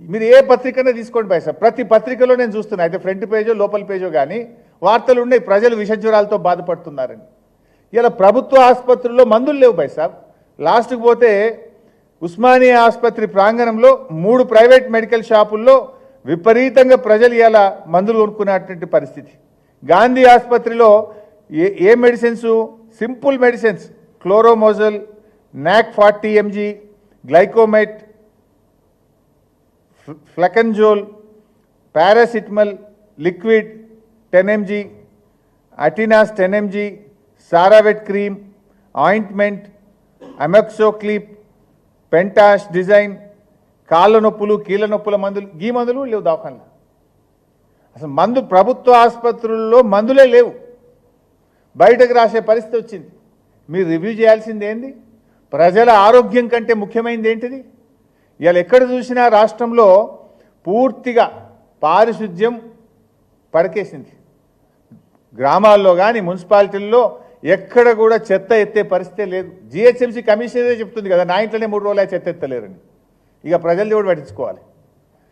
మీరు ఏ పత్రికనే తీసుకోండి పైసా, ప్రతి పత్రికలో నేను చూస్తున్నా, అయితే ఫ్రంట్ పేజో లోపల పేజో కానీ వార్తలు ఉన్నాయి ప్రజలు విషజ్వరాలతో బాధపడుతున్నారని. ఇలా ప్రభుత్వ ఆసుపత్రుల్లో మందులు లేవు పైసా. లాస్ట్కి పోతే ఉస్మానియా ఆసుపత్రి ప్రాంగణంలో 3 ప్రైవేట్ మెడికల్ షాపుల్లో విపరీతంగా ప్రజలు ఇలా మందులు కొనుక్కునేటువంటి పరిస్థితి. గాంధీ ఆసుపత్రిలో ఏ మెడిసిన్స్, సింపుల్ మెడిసిన్స్, క్లోరోమోజల్, నాక్ 40 mg, Glycomet, fluconazole, paracetamol liquid 10 mg, అటినాస్ 10 mg, సారావెట్ క్రీమ్, ఆయింట్మెంట్, అమెక్సోక్లిప్, పెంటాష్ డిజైన్, కాళ్ళ నొప్పులు కీళ్ళ నొప్పుల మందులు, ఈ మందులు లేవు దవాఖానలో. అసలు మందు ప్రభుత్వ ఆసుపత్రుల్లో మందులే లేవు, బయటకు రాసే పరిస్థితి వచ్చింది. మీరు రివ్యూ చేయాల్సింది ఏంది? ప్రజల ఆరోగ్యం కంటే ముఖ్యమైనది ఏంటిది? ఇవాళ ఎక్కడ చూసినా రాష్ట్రంలో పూర్తిగా పారిశుద్ధ్యం పడకేసింది. గ్రామాల్లో కానీ మున్సిపాలిటీల్లో ఎక్కడ కూడా చెత్త ఎత్తే పరిస్థితే లేదు. జిహెచ్ఎంసీ కమిషనరే చెప్తుంది కదా, నా ఇంట్లోనే 3 రోజులు చెత్త ఎత్తలేరని. ఇక ప్రజలు కూడా పట్టించుకోవాలి.